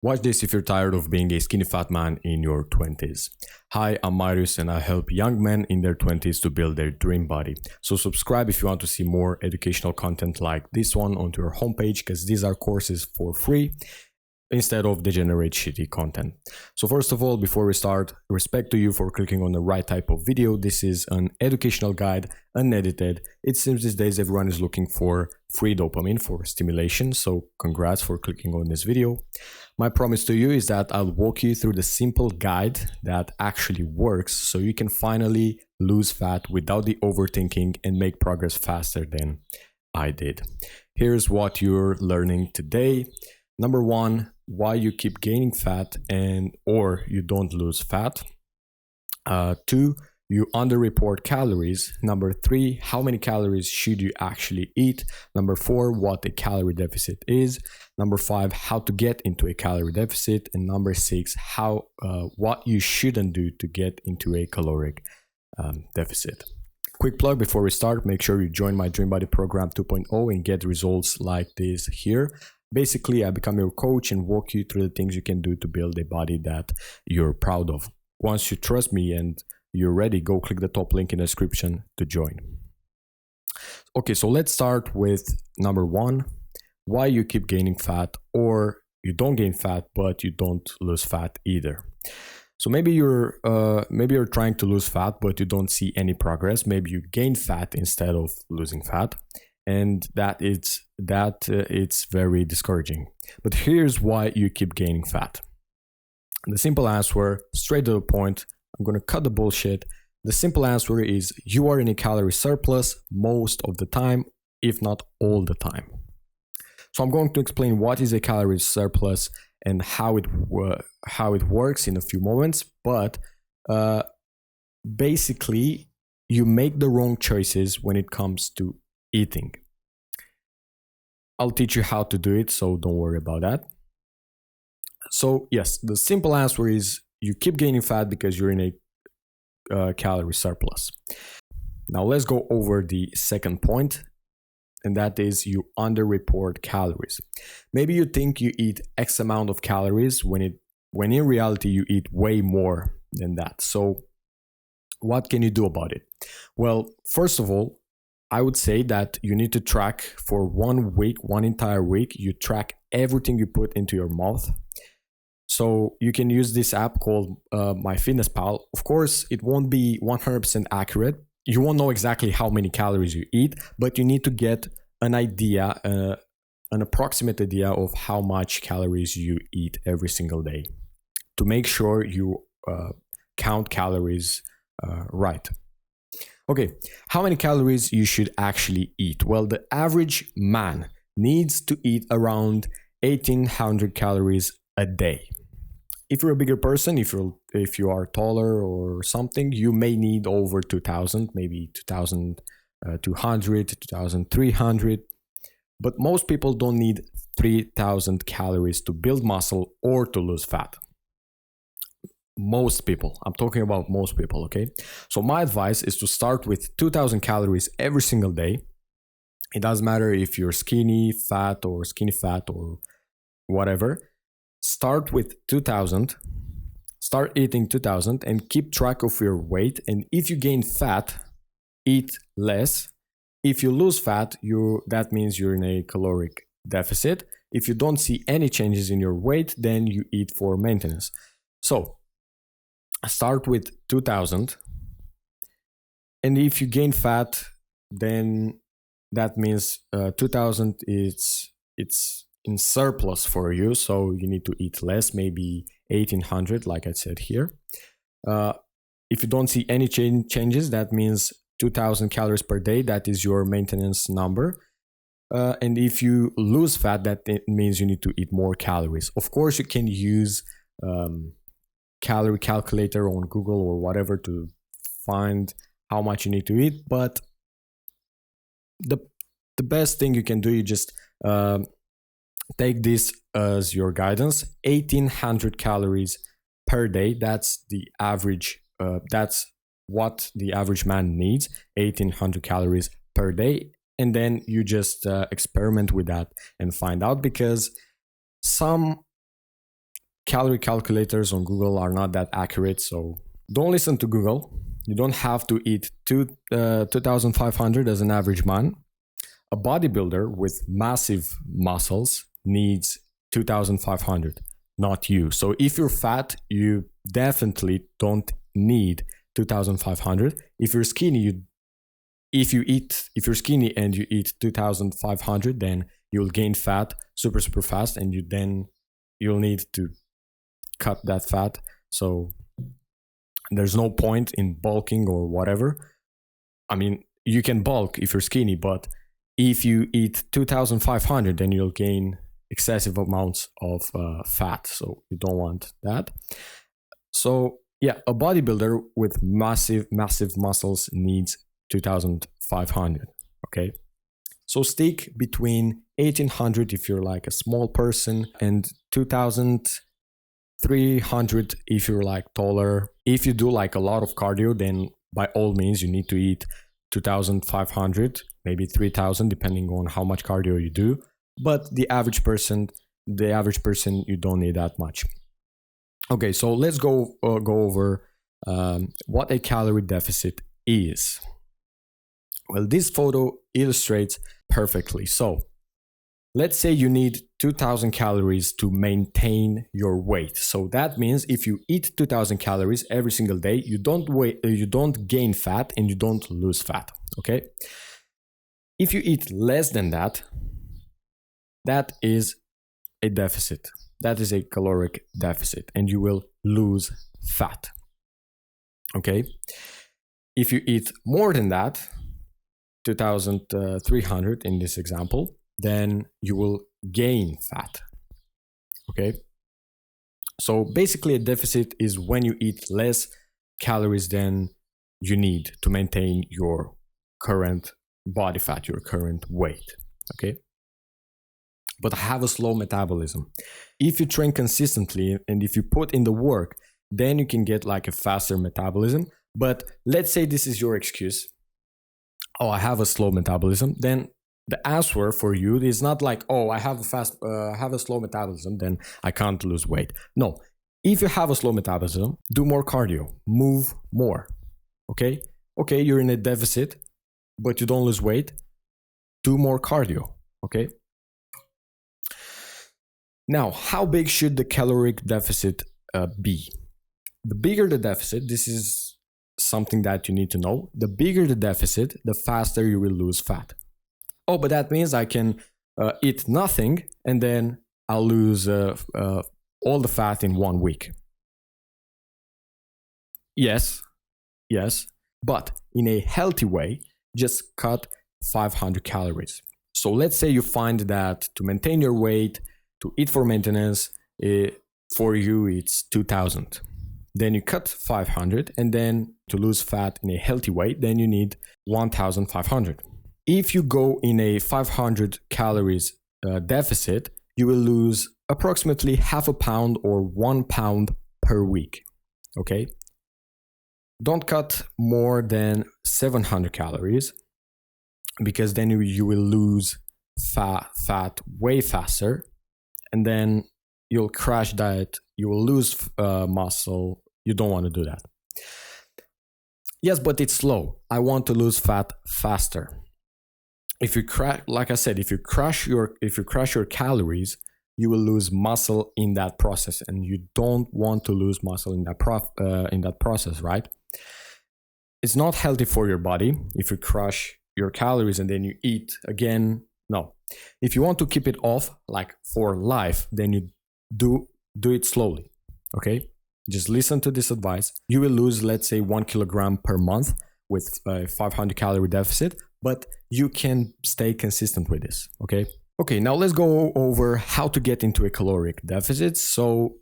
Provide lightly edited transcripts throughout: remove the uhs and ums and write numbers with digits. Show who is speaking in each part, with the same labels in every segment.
Speaker 1: Watch this if you're tired of being a skinny fat man in your 20s. Hi, I'm Marius and I help young men in their 20s to build their dream body. So subscribe if you want to see more educational content like this one onto your homepage, because these are courses for free instead of degenerate shitty content. So first of all, before we start, respect to you for clicking on the right type of video. This is an educational guide, unedited. It seems these days everyone is looking for free dopamine for stimulation, so congrats for clicking on this video. My promise to you is that I'll walk you through the simple guide that actually works so you can finally lose fat without the overthinking and make progress faster than I did. Here's what you're learning today. Number one, why you keep gaining fat or you don't lose fat. Two, you underreport calories. Number three, how many calories should you actually eat? Number four, what a calorie deficit is. Number five, how to get into a calorie deficit. And number six, what you shouldn't do to get into a caloric deficit. Quick plug before we start, make sure you join my Dream Body Program 2.0 and get results like this here. Basically, I become your coach and walk you through the things you can do to build a body that you're proud of. Once you trust me and you're ready, go click the top link in the description to join. Okay, so let's start with number one, why you keep gaining fat, or you don't gain fat, but you don't lose fat either. So maybe you're trying to lose fat, but you don't see any progress. Maybe you gain fat instead of losing fat. And it's very discouraging. But here's why you keep gaining fat. The simple answer, straight to the point, I'm going to cut the bullshit. The simple answer is you are in a calorie surplus most of the time, if not all the time. So I'm going to explain what is a calorie surplus and how it works in a few moments. But basically, you make the wrong choices when it comes to eating. I'll teach you how to do it, so don't worry about that. So yes, the simple answer is you keep gaining fat because you're in a calorie surplus. Now let's go over the second point, and that is you underreport calories. Maybe you think you eat X amount of calories when in reality you eat way more than that. So what can you do about it? Well, first of all, I would say that you need to track for 1 week, one entire week. You track everything you put into your mouth. So you can use this app called MyFitnessPal. Of course, it won't be 100% accurate. You won't know exactly how many calories you eat, but you need to get an idea, an approximate idea of how much calories you eat every single day to make sure you count calories right. Okay, how many calories you should actually eat? Well, the average man needs to eat around 1,800 calories a day. If you're a bigger person, if you are taller or something, you may need over 2,000, maybe 2,200, 2,300. But most people don't need 3,000 calories to build muscle or to lose fat. Most people, I'm talking about most people, okay? So my advice is to start with 2,000 calories every single day. It doesn't matter if you're skinny fat or whatever. Start with 2,000, start eating 2,000 and keep track of your weight. And if you gain fat, eat less. If you lose fat, that means you're in a caloric deficit. If you don't see any changes in your weight, then you eat for maintenance. So start with 2,000, and if you gain fat, then that means 2,000 it's in surplus for you, so you need to eat less, maybe 1,800 like I said here. If you don't see any changes, that means 2,000 calories per day, that is your maintenance number. And if you lose fat, that means you need to eat more calories. Of course, you can use calorie calculator on Google or whatever to find how much you need to eat, but the best thing you can do, you just take this as your guidance. 1,800 calories per day, that's the average, that's what the average man needs, 1,800 calories per day. And then you just experiment with that and find out, because some calorie calculators on Google are not that accurate, so don't listen to Google. You don't have to eat 2,500 as an average man. A bodybuilder with massive muscles needs 2,500, not you. So if you're fat, you definitely don't need 2,500. If you're skinny, if you're skinny and you eat 2,500, then you'll gain fat super fast, and you'll need to cut that fat. So there's no point in bulking or whatever. I mean, you can bulk if you're skinny, but if you eat 2,500, then you'll gain excessive amounts of fat. So you don't want that. So yeah, a bodybuilder with massive muscles needs 2,500. Okay. So stick between 1,800 if you're like a small person, and 2,300 if you're like taller. If you do like a lot of cardio, then by all means you need to eat 2,500, maybe 3,000, depending on how much cardio you do. But the average person, you don't need that much. Okay, so let's go over what a calorie deficit is. Well, this photo illustrates perfectly. So let's say you need 2,000 calories to maintain your weight. So that means if you eat 2,000 calories every single day, you don't gain fat and you don't lose fat. Okay. If you eat less than that, that is a deficit. That is a caloric deficit, and you will lose fat. Okay. If you eat more than that, 2,300 in this example, then you will gain fat. Okay. So basically a deficit is when you eat less calories than you need to maintain your current body fat, your current weight. Okay. But have a slow metabolism. If you train consistently and if you put in the work, then you can get like a faster metabolism. But let's say this is your excuse. Oh, I have a slow metabolism. Then the answer for you is not like, oh, I have a slow metabolism, then I can't lose weight. No, if you have a slow metabolism, do more cardio, move more. Okay, you're in a deficit, but you don't lose weight. Do more cardio. Okay. Now, how big should the caloric deficit be? The bigger the deficit, this is something that you need to know. The bigger the deficit, the faster you will lose fat. Oh, but that means I can eat nothing and then I'll lose all the fat in 1 week. Yes, but in a healthy way, just cut 500 calories. So let's say you find that to maintain your weight, to eat for maintenance, for you it's 2,000. Then you cut 500, and then to lose fat in a healthy way, then you need 1,500. If you go in a 500 calories deficit, you will lose approximately half a pound or 1 pound per week. Okay? Don't cut more than 700 calories, because then you will lose fat way faster, and then you'll crash diet, you will lose muscle. You don't want to do that. Yes, but it's slow. I want to lose fat faster. If you like I said, if you crash your calories, you will lose muscle in that process, and you don't want to lose muscle in that process, right? It's not healthy for your body if you crush your calories and then you eat again. No. If you want to keep it off like for life, then you do it slowly. Okay? Just listen to this advice. You will lose, let's say, 1 kilogram per month with a 500 calorie deficit, but you can stay consistent with this. Okay, now let's go over how to get into a caloric deficit. So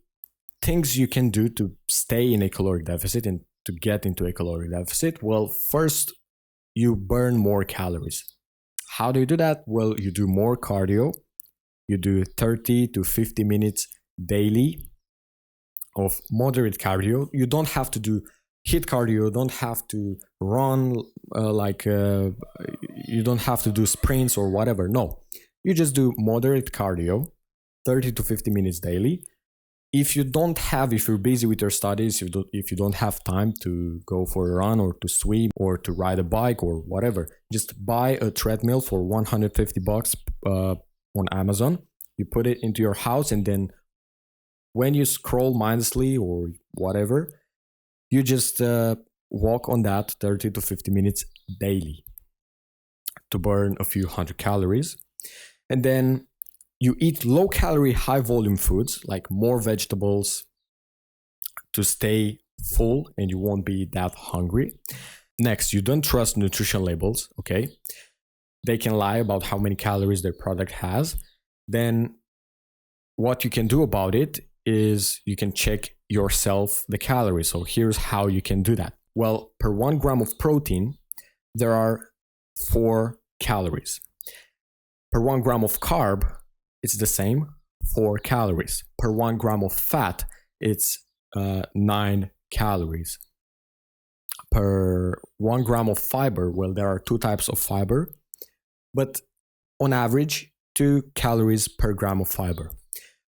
Speaker 1: things you can do to stay in a caloric deficit and to get into a caloric deficit. Well, first, you burn more calories. How do you do that? Well, you do more cardio. You do 30 to 50 minutes daily of moderate cardio. You don't have to do HIIT cardio, you don't have to run you don't have to do sprints or whatever. No, you just do moderate cardio, 30 to 50 minutes daily. if you're busy with your studies, if you don't have time to go for a run or to swim or to ride a bike or whatever, just buy a treadmill for $150 on Amazon. You put it into your house, and then when you scroll mindlessly or whatever, you just walk on that 30 to 50 minutes daily to burn a few hundred calories. And then you eat low calorie, high volume foods like more vegetables to stay full and you won't be that hungry. Next, you don't trust nutrition labels, okay? They can lie about how many calories their product has. Then what you can do about it is you can check yourself the calories. So here's how you can do that. Well, per 1 gram of protein, there are 4 calories. Per 1 gram of carb, it's the same, 4 calories. Per 1 gram of fat, it's 9 calories. Per 1 gram of fiber, well, there are 2 types of fiber, but on average, 2 calories per gram of fiber.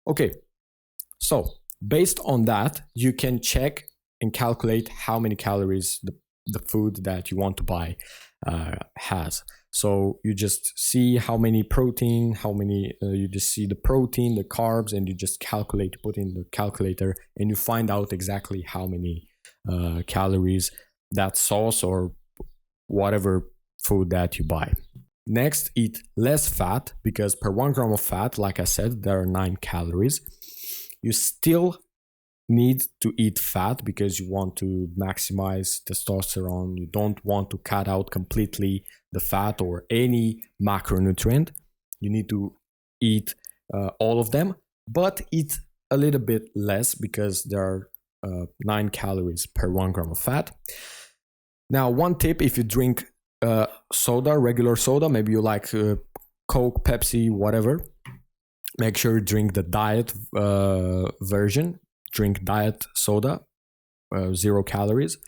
Speaker 1: Okay, so based on that, you can check and calculate how many calories the food that you want to buy has. So you just see how many protein, you just see the protein, the carbs, and you just calculate, put in the calculator, and you find out exactly how many calories that sauce or whatever food that you buy. Next, eat less fat, because per 1 gram of fat, like I said, there are 9 calories. You still need to eat fat because you want to maximize testosterone. You don't want to cut out completely the fat or any macronutrient. You need to eat all of them, but eat a little bit less because there are 9 calories per 1 gram of fat. Now, one tip: if you drink soda, regular soda, maybe you like Coke, Pepsi, whatever, make sure you drink the diet version. Drink diet soda, 0 calories,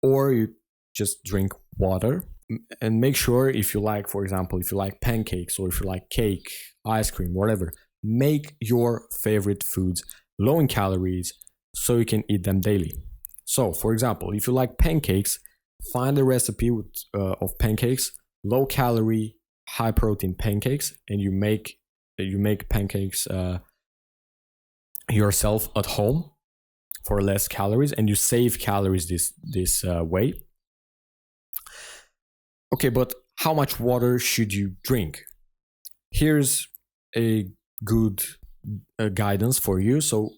Speaker 1: or you just drink water. And make sure, if you like, for example, if you like pancakes or if you like cake, ice cream, whatever, make your favorite foods low in calories so you can eat them daily. So, for example, if you like pancakes, find a recipe of pancakes, low calorie, high protein pancakes, and you make pancakes yourself at home for less calories, and you save calories this way. Okay, but how much water should you drink? Here's a good guidance for you. So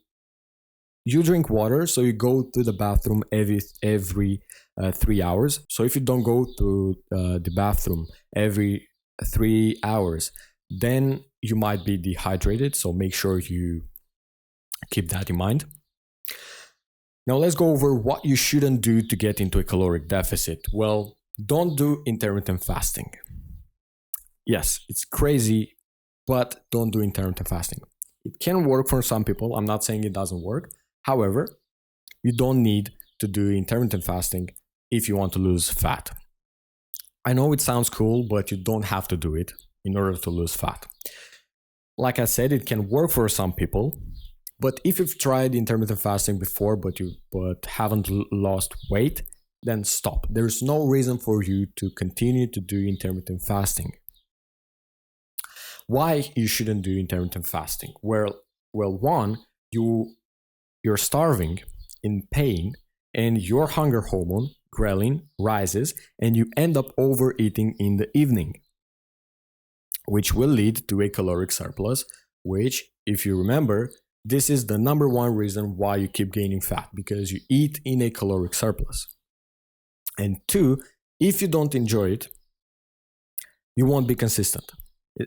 Speaker 1: you drink water, so you go to the bathroom every 3 hours. So if you don't go to the bathroom every 3 hours, then you might be dehydrated. So make sure you keep that in mind. Now let's go over what you shouldn't do to get into a caloric deficit. Well, don't do intermittent fasting. Yes, it's crazy, but don't do intermittent fasting. It can work for some people. I'm not saying it doesn't work. However, you don't need to do intermittent fasting if you want to lose fat. I know it sounds cool, but you don't have to do it in order to lose fat. Like I said, it can work for some people. But if you've tried intermittent fasting before but haven't lost weight, then stop. There's no reason for you to continue to do intermittent fasting. Why you shouldn't do intermittent fasting? Well, one, you're starving, in pain, and your hunger hormone, ghrelin, rises, and you end up overeating in the evening, which will lead to a caloric surplus, which, if you remember, this is the number one reason why you keep gaining fat, because you eat in a caloric surplus. And 2, if you don't enjoy it, you won't be consistent.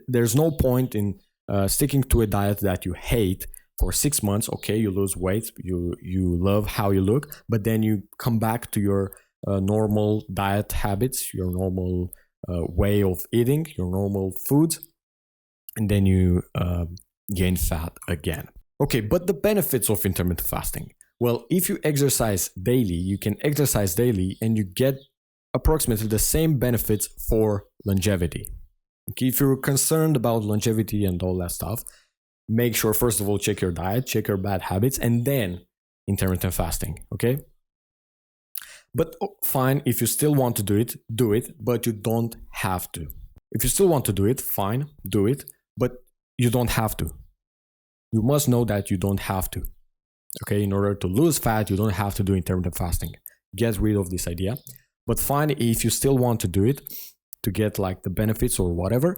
Speaker 1: There's no point in sticking to a diet that you hate for 6 months. Okay, you lose weight, you love how you look, but then you come back to your normal diet habits, your normal way of eating, your normal foods, and then you gain fat again. Okay, but the benefits of intermittent fasting. Well, if you exercise daily, you can exercise daily and you get approximately the same benefits for longevity. Okay, if you're concerned about longevity and all that stuff, make sure, first of all, check your diet, check your bad habits, and then intermittent fasting. Okay. But fine, if you still want to do it, but you don't have to. If you still want to do it, fine, do it, but you don't have to. You must know that you don't have to. Okay, in order to lose fat, you don't have to do intermittent fasting. Get rid of this idea. But fine, if you still want to do it to get like the benefits or whatever,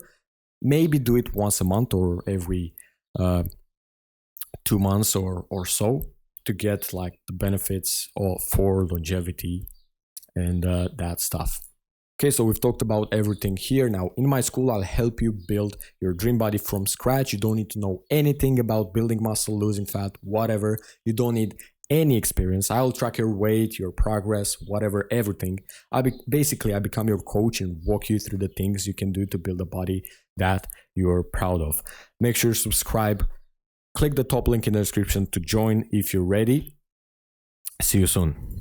Speaker 1: maybe do it once a month or every 2 months or so to get like the benefits for longevity and that stuff. Okay, so we've talked about everything here. Now, in my school, I'll help you build your dream body from scratch. You don't need to know anything about building muscle, losing fat, whatever. You don't need any experience. I'll track your weight, your progress, whatever, everything. I become your coach and walk you through the things you can do to build a body that you're proud of. Make sure to subscribe. Click the top link in the description to join if you're ready. See you soon.